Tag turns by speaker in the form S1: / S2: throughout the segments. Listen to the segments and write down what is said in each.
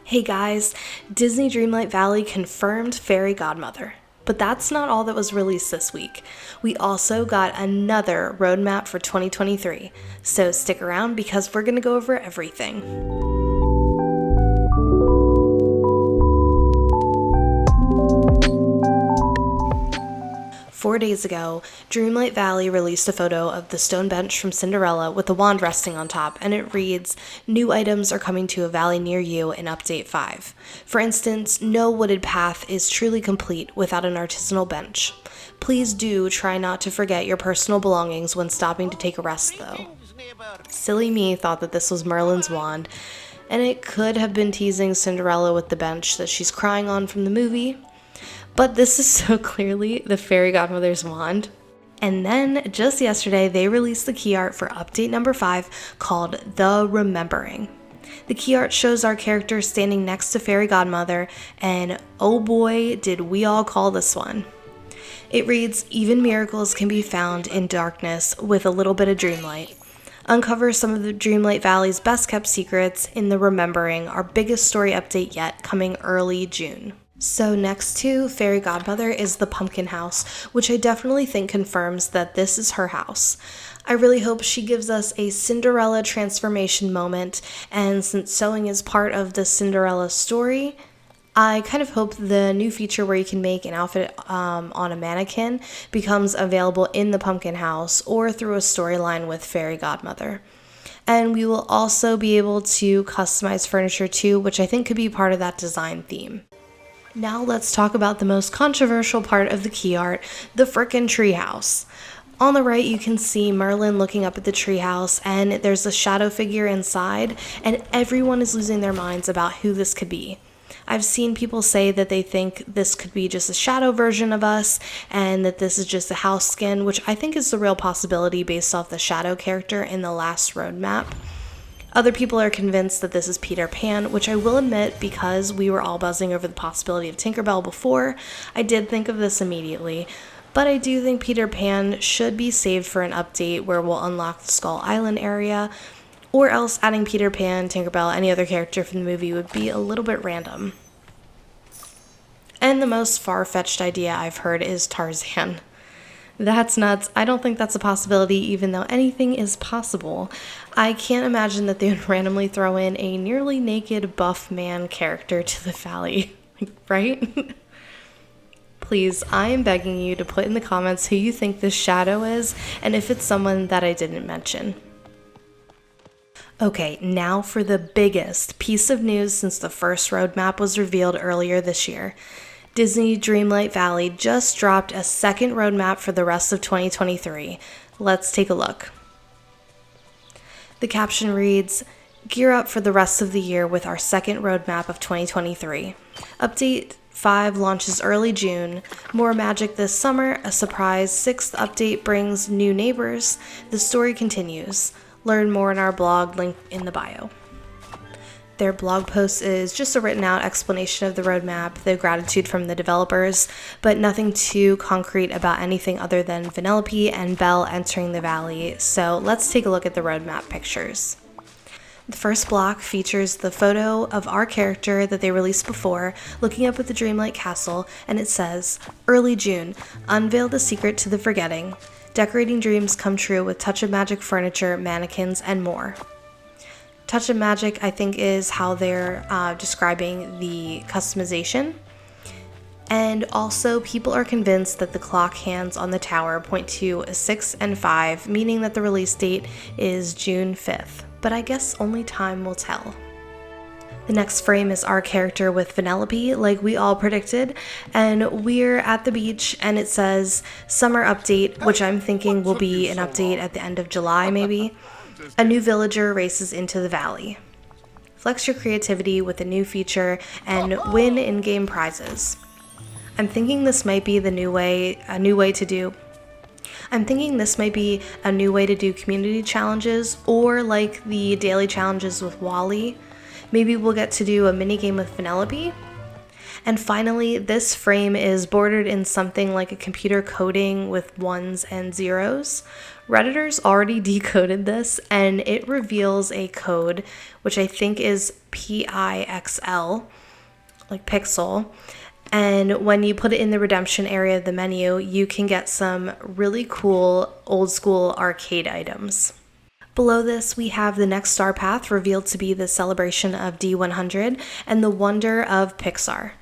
S1: Hey guys, Disney Dreamlight Valley confirmed Fairy Godmother. But that's not all that was released this week. We also got another roadmap for 2023, so stick around because we're going to go over everything. 4 days ago, Dreamlight Valley released a photo of the stone bench from Cinderella with a wand resting on top, and it reads, "New items are coming to a valley near you in Update 5. For instance, no wooded path is truly complete without an artisanal bench. Please do try not to forget your personal belongings when stopping to take a rest, though." Silly me thought that this was Merlin's wand, and it could have been teasing Cinderella with the bench that she's crying on from the movie. But this is so clearly the Fairy Godmother's wand. And then, just yesterday, they released the key art for update number 5 called The Remembering. The key art shows our character standing next to Fairy Godmother, and oh boy, did we all call this one. It reads, "Even miracles can be found in darkness with a little bit of dreamlight. Uncover some of the Dreamlight Valley's best kept secrets in The Remembering, our biggest story update yet, coming early June." So next to Fairy Godmother is the pumpkin house, which I definitely think confirms that this is her house. I really hope she gives us a Cinderella transformation moment, and since sewing is part of the Cinderella story, I kind of hope the new feature where you can make an outfit on a mannequin becomes available in the pumpkin house or through a storyline with Fairy Godmother. And we will also be able to customize furniture too, which I think could be part of that design theme. Now let's talk about the most controversial part of the key art, the frickin' treehouse. On the right, you can see Merlin looking up at the treehouse, and there's a shadow figure inside, and everyone is losing their minds about who this could be. I've seen people say that they think this could be just a shadow version of us, and that this is just a house skin, which I think is the real possibility based off the shadow character in the last roadmap. Other people are convinced that this is Peter Pan, which I will admit, because we were all buzzing over the possibility of Tinkerbell before, I did think of this immediately. But I do think Peter Pan should be saved for an update where we'll unlock the Skull Island area, or else adding Peter Pan, Tinkerbell, any other character from the movie would be a little bit random. And the most far-fetched idea I've heard is Tarzan. That's nuts. I don't think that's a possibility, even though anything is possible. I can't imagine that they would randomly throw in a nearly naked buff man character to the valley, right? Please, I am begging you to put in the comments who you think this shadow is, and if it's someone that I didn't mention. Okay, now for the biggest piece of news since the first roadmap was revealed earlier this year. Disney Dreamlight Valley just dropped a second roadmap for the rest of 2023. Let's take a look. The caption reads, "Gear up for the rest of the year with our second roadmap of 2023. Update 5 launches early June. More magic this summer. A surprise 6th update brings new neighbors. The story continues. Learn more in our blog, link in the bio." Their blog post is just a written out explanation of the roadmap, the gratitude from the developers, but nothing too concrete about anything other than Vanellope and Belle entering the valley. So let's take a look at the roadmap pictures. The first block features the photo of our character that they released before, looking up at the Dreamlight Castle, and it says, "Early June, unveil the secret to the forgetting. Decorating dreams come true with touch of magic furniture, mannequins, and more." Touch of magic, I think, is how they're describing the customization. And also, people are convinced that the clock hands on the tower point to a 6 and 5, meaning that the release date is June 5th. But I guess only time will tell. The next frame is our character with Vanellope, like we all predicted, and we're at the beach, and it says Summer Update, which I'm thinking will be an update at the end of July, maybe. A new villager races into the valley. Flex your creativity with a new feature and win in-game prizes. I'm thinking this might be a new way to do community challenges, or like the daily challenges with Wally. Maybe we'll get to do a mini game with Vanellope. And finally, this frame is bordered in something like a computer coding with ones and zeros. Redditors already decoded this, and it reveals a code, which I think is PIXL, like pixel. And when you put it in the redemption area of the menu, you can get some really cool old school arcade items. Below this, we have the next star path revealed to be the celebration of D100 and the wonder of Pixar.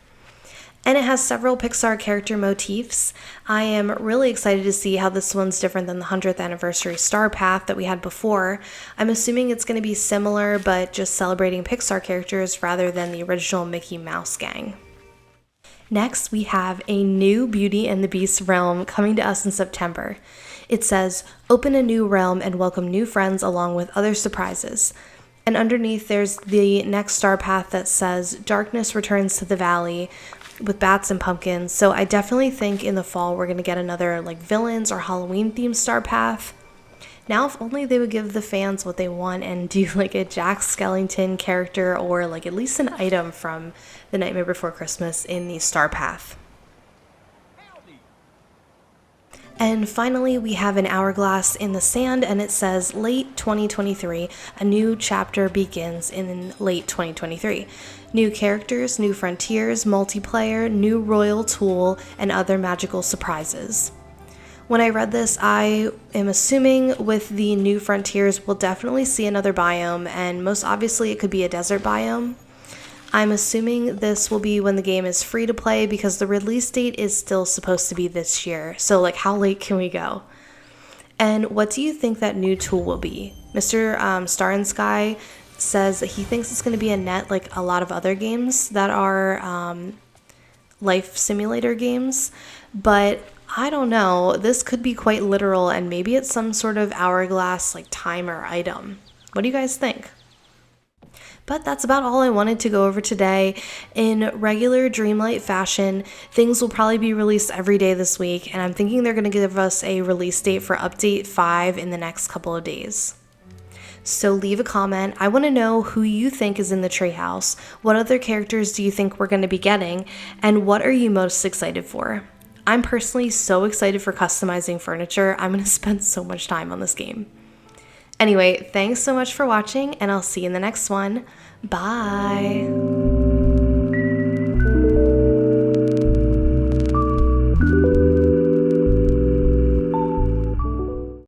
S1: And it has several Pixar character motifs. I am really excited to see how this one's different than the 100th anniversary star path that we had before. I'm assuming it's going to be similar, but just celebrating Pixar characters rather than the original Mickey Mouse gang. Next, we have a new Beauty and the Beast realm coming to us in September. It says, open a new realm and welcome new friends along with other surprises. And underneath there's the next star path that says, darkness returns to the valley with bats and pumpkins. So I definitely think in the fall we're going to get another like villains or Halloween themed star path. Now if only they would give the fans what they want and do like a Jack Skellington character or like at least an item from The Nightmare Before Christmas in the star path. And finally, we have an hourglass in the sand, and it says late 2023. A new chapter begins in late 2023. New characters, new frontiers, multiplayer, new royal tool, and other magical surprises. When I read this, I am assuming with the new frontiers, we'll definitely see another biome, and most obviously it could be a desert biome. I'm assuming this will be when the game is free to play because the release date is still supposed to be this year. So like how late can we go? And what do you think that new tool will be? Mr. Star and Sky says that he thinks it's going to be a net like a lot of other games that are life simulator games. But I don't know. This could be quite literal and maybe it's some sort of hourglass like timer item. What do you guys think? But that's about all I wanted to go over today. In regular Dreamlight fashion, things will probably be released every day this week, and I'm thinking they're going to give us a release date for Update 5 in the next couple of days. So leave a comment. I want to know who you think is in the treehouse. What other characters do you think we're going to be getting? And what are you most excited for? I'm personally so excited for customizing furniture. I'm going to spend so much time on this game. Anyway, thanks so much for watching, and I'll see you in the next one. Bye!